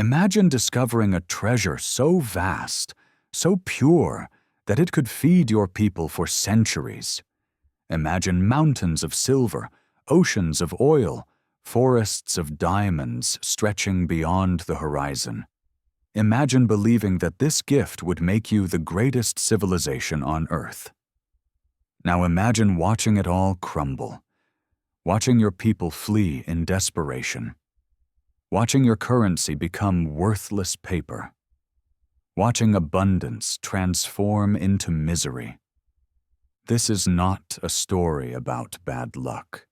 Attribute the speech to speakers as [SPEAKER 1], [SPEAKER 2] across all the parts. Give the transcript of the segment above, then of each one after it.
[SPEAKER 1] Imagine discovering a treasure so vast, so pure, that it could feed your people for centuries. Imagine mountains of silver, oceans of oil, forests of diamonds stretching beyond the horizon. Imagine believing that this gift would make you the greatest civilization on Earth. Now imagine watching it all crumble, watching your people flee in desperation, watching your currency become worthless paper, watching abundance transform into misery. This is not a story about bad luck.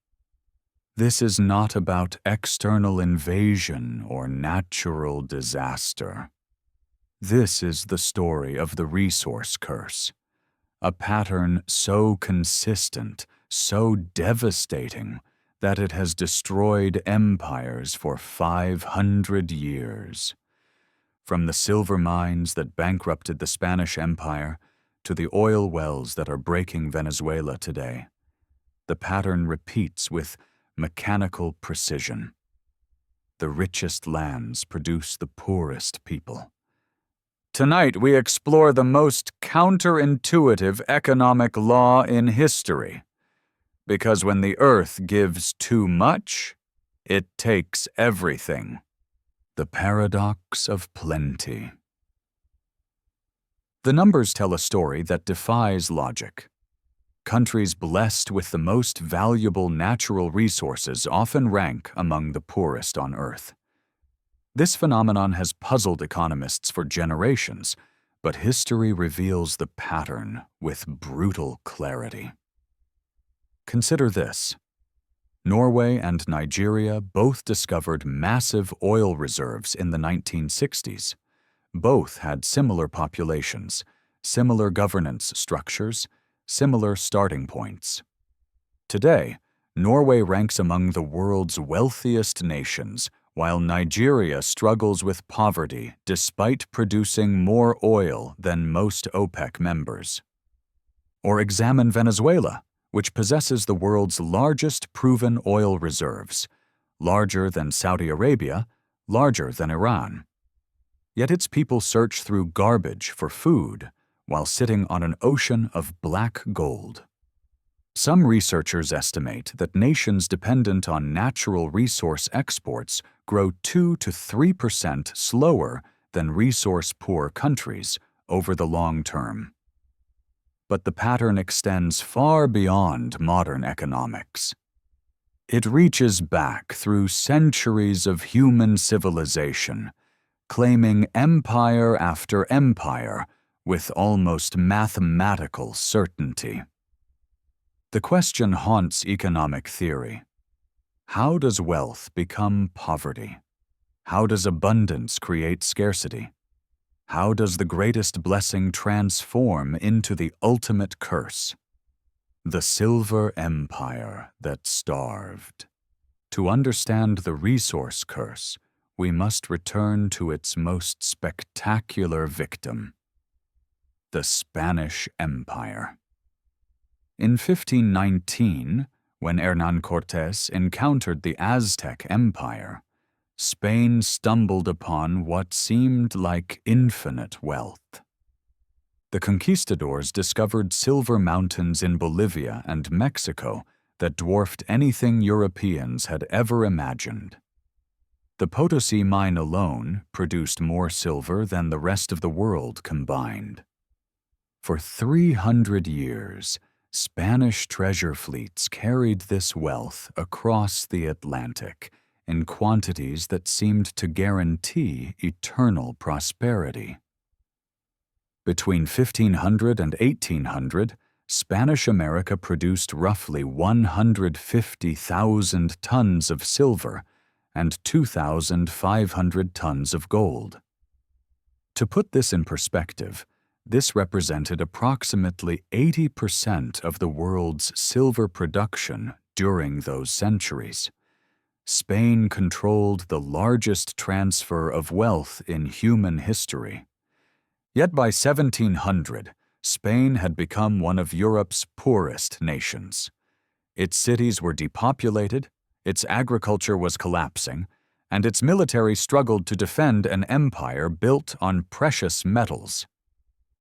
[SPEAKER 1] This is not about external invasion or natural disaster. This is the story of the resource curse, a pattern so consistent, so devastating, that it has destroyed empires for 500 years. From the silver mines that bankrupted the Spanish Empire to the oil wells that are breaking Venezuela today, the pattern repeats with mechanical precision. The richest lands produce the poorest people. Tonight we explore the most counterintuitive economic law in history. Because when the earth gives too much, it takes everything. The paradox of plenty. The numbers tell a story that defies logic. Countries blessed with the most valuable natural resources often rank among the poorest on Earth. This phenomenon has puzzled economists for generations, but history reveals the pattern with brutal clarity. Consider this. Norway and Nigeria both discovered massive oil reserves in the 1960s. Both had similar populations, similar governance structures, similar starting points. Today, Norway ranks among the world's wealthiest nations, while Nigeria struggles with poverty despite producing more oil than most OPEC members. Or examine Venezuela, which possesses the world's largest proven oil reserves, larger than Saudi Arabia, larger than Iran. Yet its people search through garbage for food while sitting on an ocean of black gold. Some researchers estimate that nations dependent on natural resource exports grow 2 to 3% slower than resource-poor countries over the long term. But the pattern extends far beyond modern economics. It reaches back through centuries of human civilization, claiming empire after empire with almost mathematical certainty. The question haunts economic theory. How does wealth become poverty? How does abundance create scarcity? How does the greatest blessing transform into the ultimate curse? The silver empire that starved. To understand the resource curse, we must return to its most spectacular victim, the Spanish Empire. In 1519, when Hernán Cortés encountered the Aztec Empire, Spain stumbled upon what seemed like infinite wealth. The conquistadors discovered silver mountains in Bolivia and Mexico that dwarfed anything Europeans had ever imagined. The Potosí mine alone produced more silver than the rest of the world combined. For 300 years, Spanish treasure fleets carried this wealth across the Atlantic in quantities that seemed to guarantee eternal prosperity. Between 1500 and 1800, Spanish America produced roughly 150,000 tons of silver and 2,500 tons of gold. To put this in perspective, this represented approximately 80% of the world's silver production during those centuries. Spain controlled the largest transfer of wealth in human history. Yet by 1700, Spain had become one of Europe's poorest nations. Its cities were depopulated, its agriculture was collapsing, and its military struggled to defend an empire built on precious metals.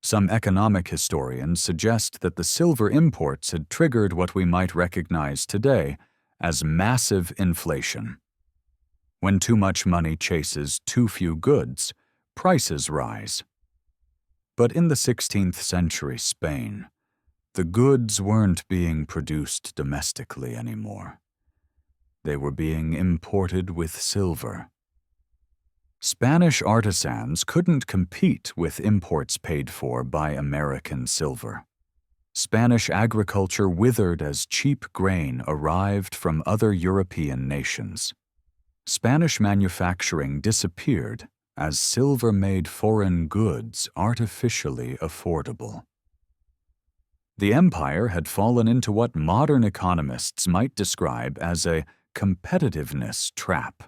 [SPEAKER 1] Some economic historians suggest that the silver imports had triggered what we might recognize today as massive inflation. When too much money chases too few goods, prices rise. But in the 16th century Spain, the goods weren't being produced domestically anymore. They were being imported with silver. Spanish artisans couldn't compete with imports paid for by American silver. Spanish agriculture withered as cheap grain arrived from other European nations. Spanish manufacturing disappeared as silver made foreign goods artificially affordable. The empire had fallen into what modern economists might describe as a competitiveness trap.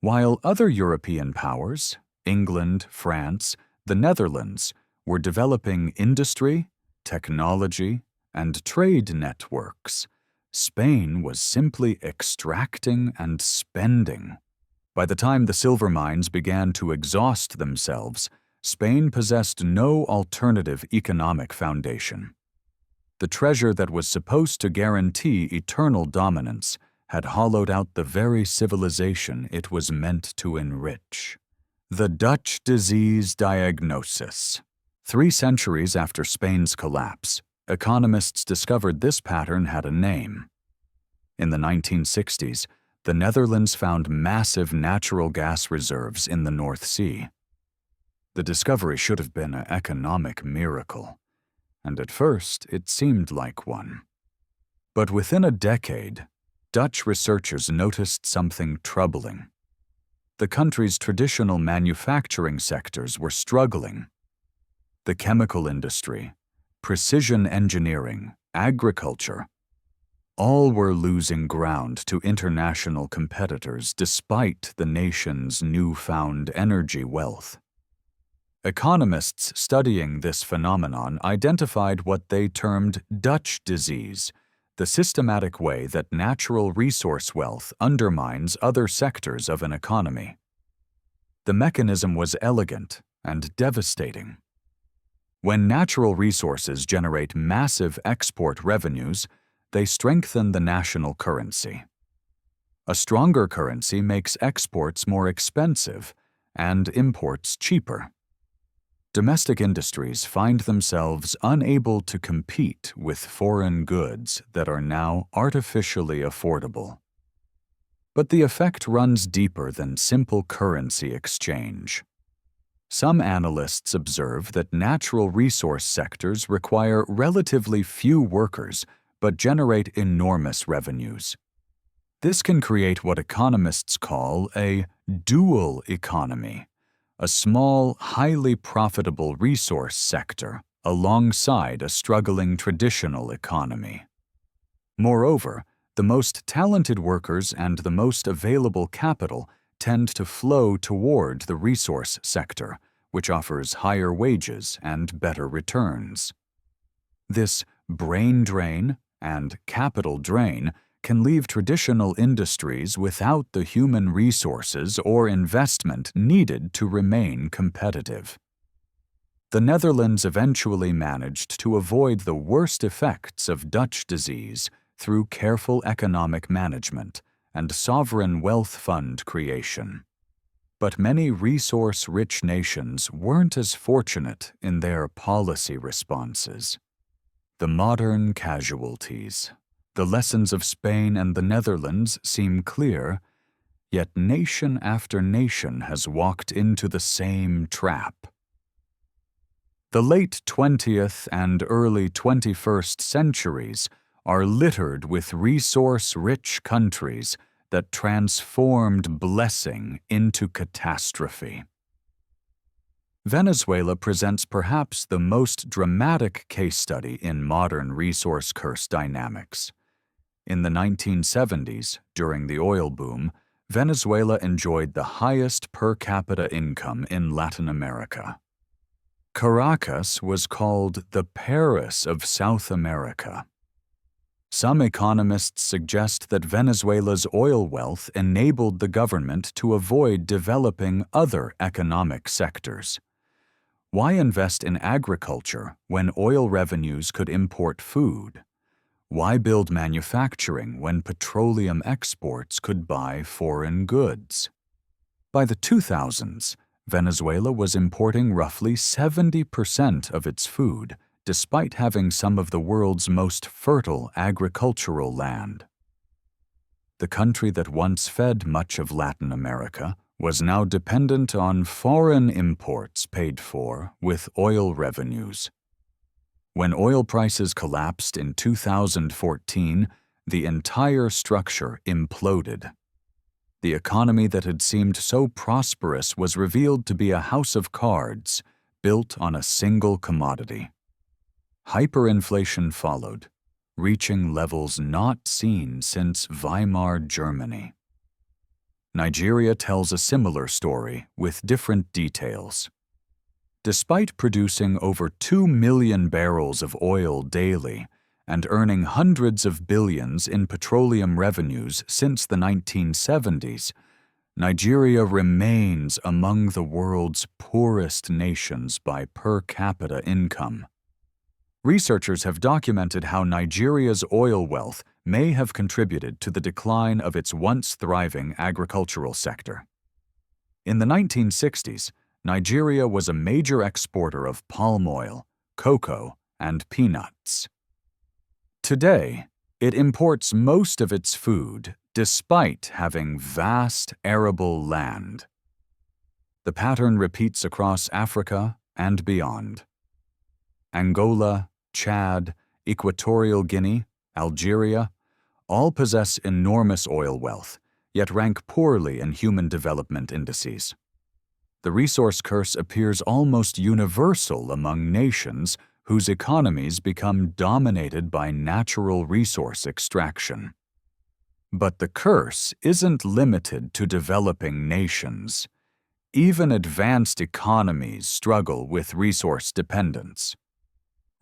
[SPEAKER 1] While other European powers, England, France, the Netherlands, were developing industry, technology, and trade networks, Spain was simply extracting and spending. By the time the silver mines began to exhaust themselves, Spain possessed no alternative economic foundation. The treasure that was supposed to guarantee eternal dominance had hollowed out the very civilization it was meant to enrich. The Dutch disease diagnosis. 3 centuries after Spain's collapse, economists discovered this pattern had a name. In the 1960s, the Netherlands found massive natural gas reserves in the North Sea. The discovery should have been an economic miracle, and at first it seemed like one. But within a decade, Dutch researchers noticed something troubling. The country's traditional manufacturing sectors were struggling. The chemical industry, precision engineering, agriculture, all were losing ground to international competitors despite the nation's newfound energy wealth. Economists studying this phenomenon identified what they termed Dutch disease, the systematic way that natural resource wealth undermines other sectors of an economy. The mechanism was elegant and devastating. When natural resources generate massive export revenues, they strengthen the national currency. A stronger currency makes exports more expensive and imports cheaper. Domestic industries find themselves unable to compete with foreign goods that are now artificially affordable. But the effect runs deeper than simple currency exchange. Some analysts observe that natural resource sectors require relatively few workers but generate enormous revenues. This can create what economists call a dual economy, a small, highly profitable resource sector alongside a struggling traditional economy. Moreover, the most talented workers and the most available capital tend to flow toward the resource sector, which offers higher wages and better returns. This brain drain and capital drain can leave traditional industries without the human resources or investment needed to remain competitive. The Netherlands eventually managed to avoid the worst effects of Dutch disease through careful economic management and sovereign wealth fund creation. But many resource-rich nations weren't as fortunate in their policy responses. The modern casualties. The lessons of Spain and the Netherlands seem clear, yet nation after nation has walked into the same trap. The late 20th and early 21st centuries are littered with resource-rich countries that transformed blessing into catastrophe. Venezuela presents perhaps the most dramatic case study in modern resource curse dynamics. In the 1970s, during the oil boom, Venezuela enjoyed the highest per capita income in Latin America. Caracas was called the Paris of South America. Some economists suggest that Venezuela's oil wealth enabled the government to avoid developing other economic sectors. Why invest in agriculture when oil revenues could import food? Why build manufacturing when petroleum exports could buy foreign goods? By the 2000s, Venezuela was importing roughly 70% of its food, despite having some of the world's most fertile agricultural land. The country that once fed much of Latin America was now dependent on foreign imports paid for with oil revenues. When oil prices collapsed in 2014, the entire structure imploded. The economy that had seemed so prosperous was revealed to be a house of cards built on a single commodity. Hyperinflation followed, reaching levels not seen since Weimar Germany. Nigeria tells a similar story with different details. Despite producing over 2 million barrels of oil daily and earning hundreds of billions in petroleum revenues since the 1970s, Nigeria remains among the world's poorest nations by per capita income. Researchers have documented how Nigeria's oil wealth may have contributed to the decline of its once thriving agricultural sector. In the 1960s, Nigeria was a major exporter of palm oil, cocoa, and peanuts. Today, it imports most of its food despite having vast arable land. The pattern repeats across Africa and beyond. Angola, Chad, Equatorial Guinea, Algeria, all possess enormous oil wealth, yet rank poorly in human development indices. The resource curse appears almost universal among nations whose economies become dominated by natural resource extraction. But the curse isn't limited to developing nations. Even advanced economies struggle with resource dependence.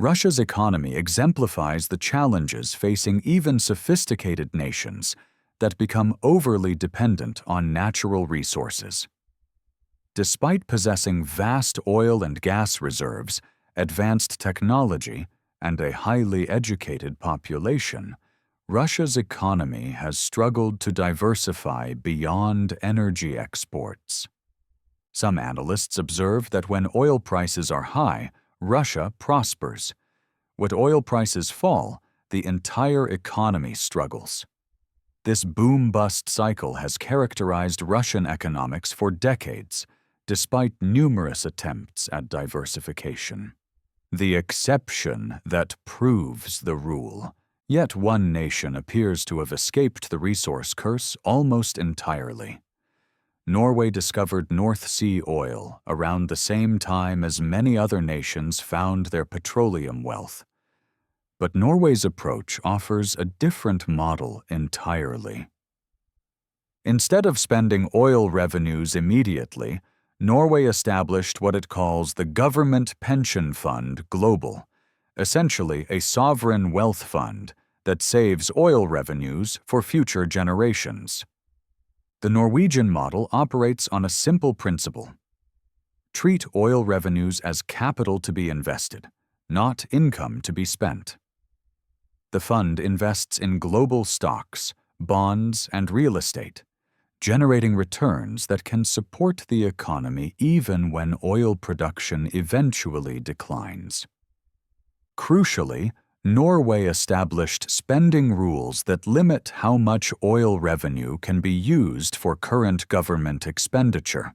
[SPEAKER 1] Russia's economy exemplifies the challenges facing even sophisticated nations that become overly dependent on natural resources. Despite possessing vast oil and gas reserves, advanced technology, and a highly educated population, Russia's economy has struggled to diversify beyond energy exports. Some analysts observe that when oil prices are high, Russia prospers. When oil prices fall, the entire economy struggles. This boom-bust cycle has characterized Russian economics for decades, despite numerous attempts at diversification. The exception that proves the rule. Yet one nation appears to have escaped the resource curse almost entirely. Norway discovered North Sea oil around the same time as many other nations found their petroleum wealth. But Norway's approach offers a different model entirely. Instead of spending oil revenues immediately, Norway established what it calls the Government Pension Fund Global, essentially a sovereign wealth fund that saves oil revenues for future generations. The Norwegian model operates on a simple principle. Treat oil revenues as capital to be invested, not income to be spent. The fund invests in global stocks, bonds, and real estate, generating returns that can support the economy even when oil production eventually declines. Crucially, Norway established spending rules that limit how much oil revenue can be used for current government expenditure.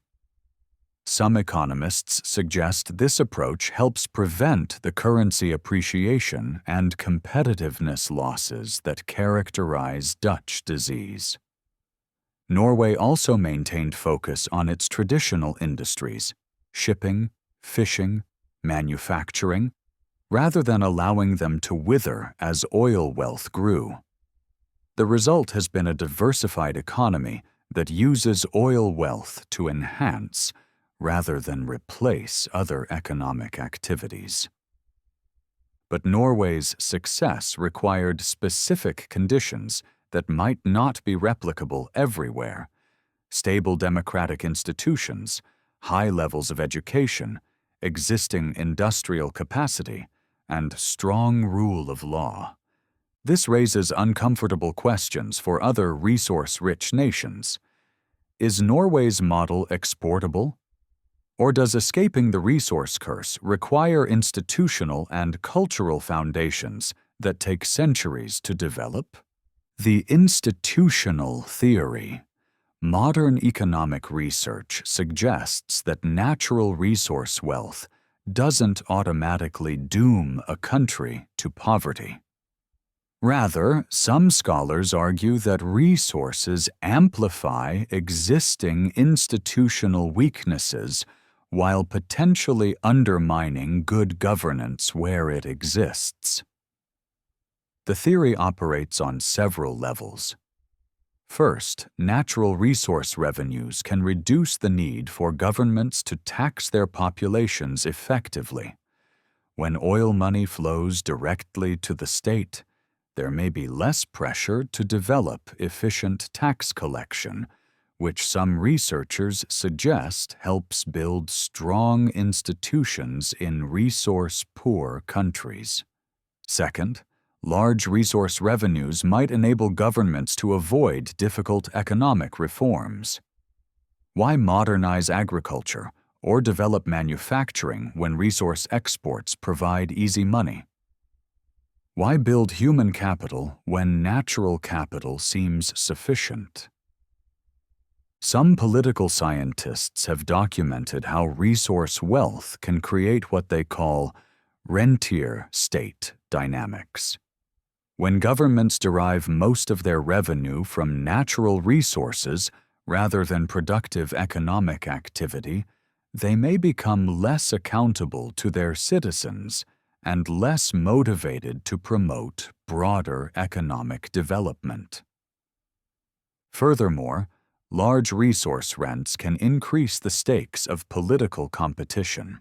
[SPEAKER 1] Some economists suggest this approach helps prevent the currency appreciation and competitiveness losses that characterize Dutch disease. Norway also maintained focus on its traditional industries, shipping, fishing, manufacturing, rather than allowing them to wither as oil wealth grew. The result has been a diversified economy that uses oil wealth to enhance rather than replace other economic activities. But Norway's success required specific conditions that might not be replicable everywhere: stable democratic institutions, high levels of education, existing industrial capacity, and strong rule of law. This raises uncomfortable questions for other resource-rich nations. Is Norway's model exportable? Or does escaping the resource curse require institutional and cultural foundations that take centuries to develop? The institutional theory. Modern economic research suggests that natural resource wealth doesn't automatically doom a country to poverty. Rather, some scholars argue that resources amplify existing institutional weaknesses while potentially undermining good governance where it exists. The theory operates on several levels. First, natural resource revenues can reduce the need for governments to tax their populations effectively. When oil money flows directly to the state, there may be less pressure to develop efficient tax collection, which some researchers suggest helps build strong institutions in resource-poor countries. Second, large resource revenues might enable governments to avoid difficult economic reforms. Why modernize agriculture or develop manufacturing when resource exports provide easy money? Why build human capital when natural capital seems sufficient? Some political scientists have documented how resource wealth can create what they call rentier-state dynamics. When governments derive most of their revenue from natural resources rather than productive economic activity, they may become less accountable to their citizens and less motivated to promote broader economic development. Furthermore, large resource rents can increase the stakes of political competition.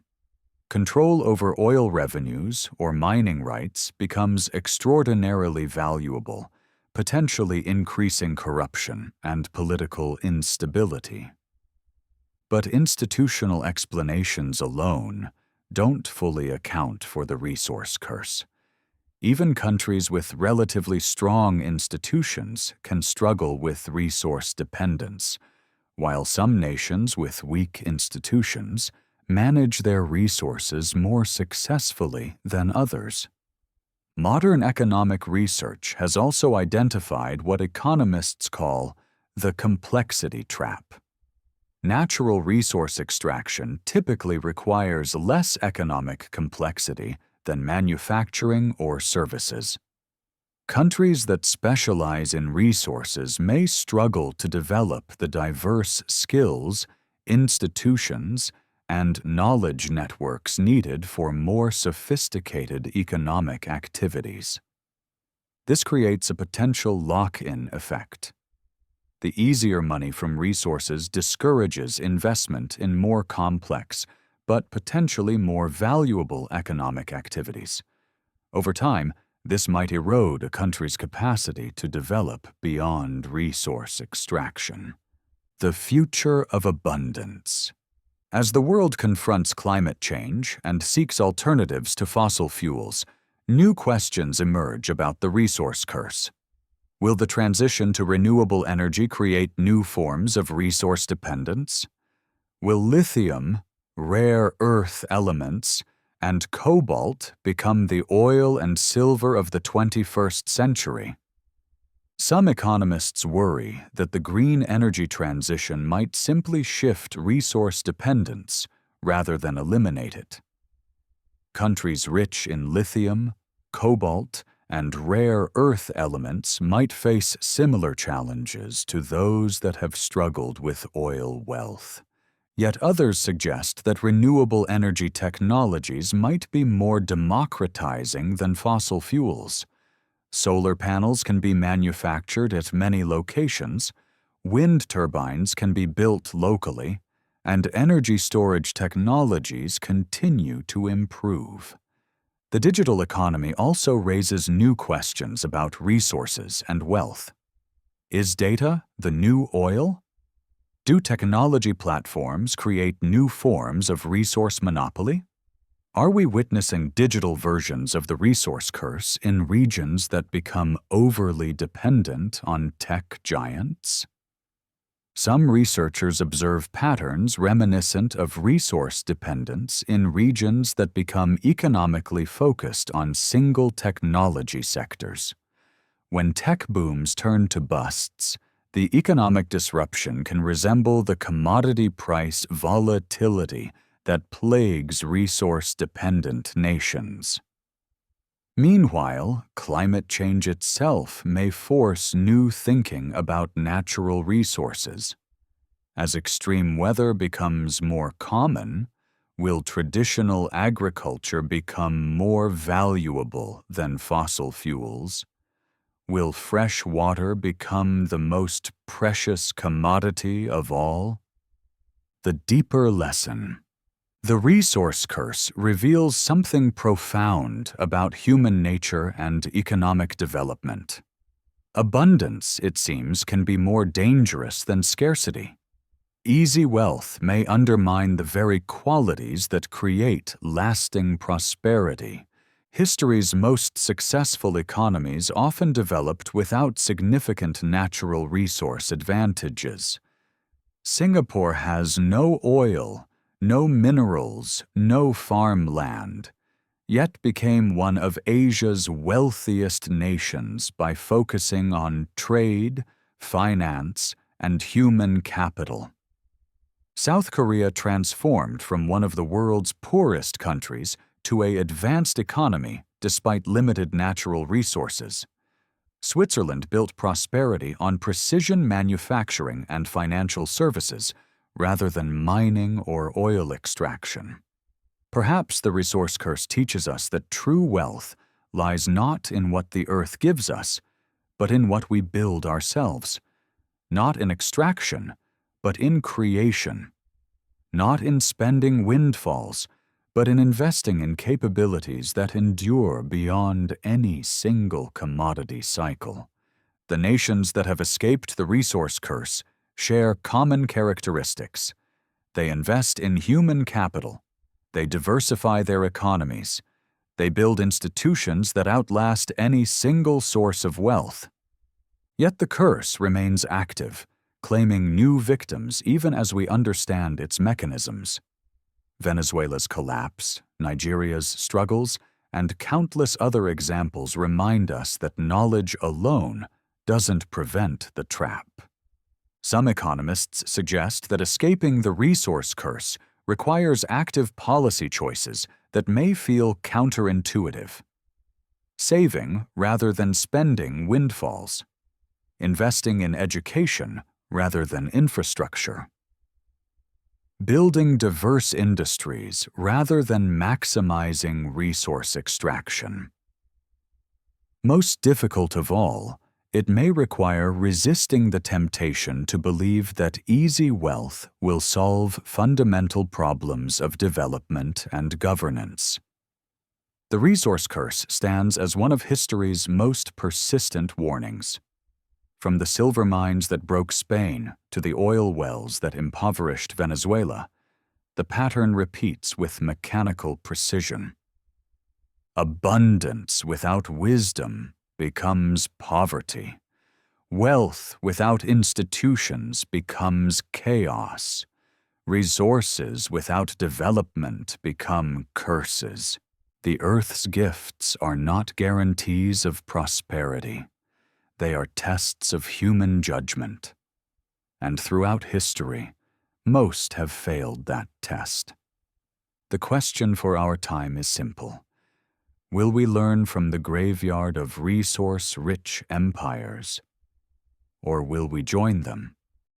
[SPEAKER 1] Control over oil revenues or mining rights becomes extraordinarily valuable, potentially increasing corruption and political instability. But institutional explanations alone don't fully account for the resource curse. Even countries with relatively strong institutions can struggle with resource dependence, while some nations with weak institutions manage their resources more successfully than others. Modern economic research has also identified what economists call the complexity trap. Natural resource extraction typically requires less economic complexity than manufacturing or services. Countries that specialize in resources may struggle to develop the diverse skills, institutions, and knowledge networks needed for more sophisticated economic activities. This creates a potential lock-in effect. The easier money from resources discourages investment in more complex, but potentially more valuable economic activities. Over time, this might erode a country's capacity to develop beyond resource extraction. The future of abundance. As the world confronts climate change and seeks alternatives to fossil fuels, new questions emerge about the resource curse. Will the transition to renewable energy create new forms of resource dependence? Will lithium, rare earth elements, and cobalt become the oil and silver of the 21st century? Some economists worry that the green energy transition might simply shift resource dependence rather than eliminate it. Countries rich in lithium, cobalt, and rare earth elements might face similar challenges to those that have struggled with oil wealth. Yet others suggest that renewable energy technologies might be more democratizing than fossil fuels. Solar panels can be manufactured at many locations, wind turbines can be built locally, and energy storage technologies continue to improve. The digital economy also raises new questions about resources and wealth. Is data the new oil? Do technology platforms create new forms of resource monopoly? Are we witnessing digital versions of the resource curse in regions that become overly dependent on tech giants? Some researchers observe patterns reminiscent of resource dependence in regions that become economically focused on single technology sectors. When tech booms turn to busts, the economic disruption can resemble the commodity price volatility that plagues resource-dependent nations. Meanwhile, climate change itself may force new thinking about natural resources. As extreme weather becomes more common, will traditional agriculture become more valuable than fossil fuels? Will fresh water become the most precious commodity of all? The deeper lesson. The resource curse reveals something profound about human nature and economic development. Abundance, it seems, can be more dangerous than scarcity. Easy wealth may undermine the very qualities that create lasting prosperity. History's most successful economies often developed without significant natural resource advantages. Singapore has no oil, no minerals, no farmland, yet became one of Asia's wealthiest nations by focusing on trade, finance, and human capital. South Korea transformed from one of the world's poorest countries to an advanced economy despite limited natural resources. Switzerland built prosperity on precision manufacturing and financial services, rather than mining or oil extraction. Perhaps the resource curse teaches us that true wealth lies not in what the earth gives us, but in what we build ourselves. Not in extraction, but in creation. Not in spending windfalls, but in investing in capabilities that endure beyond any single commodity cycle. The nations that have escaped the resource curse share common characteristics. They invest in human capital. They diversify their economies. They build institutions that outlast any single source of wealth. Yet the curse remains active, claiming new victims even as we understand its mechanisms. Venezuela's collapse, Nigeria's struggles, and countless other examples remind us that knowledge alone doesn't prevent the trap. Some economists suggest that escaping the resource curse requires active policy choices that may feel counterintuitive. Saving rather than spending windfalls. Investing in education rather than infrastructure. Building diverse industries rather than maximizing resource extraction. Most difficult of all, it may require resisting the temptation to believe that easy wealth will solve fundamental problems of development and governance. The resource curse stands as one of history's most persistent warnings. From the silver mines that broke Spain to the oil wells that impoverished Venezuela, the pattern repeats with mechanical precision. Abundance without wisdom becomes poverty. Wealth without institutions becomes chaos. Resources without development become curses. The earth's gifts are not guarantees of prosperity. They are tests of human judgment. And throughout history, most have failed that test. The question for our time is simple. Will we learn from the graveyard of resource-rich empires, or will we join them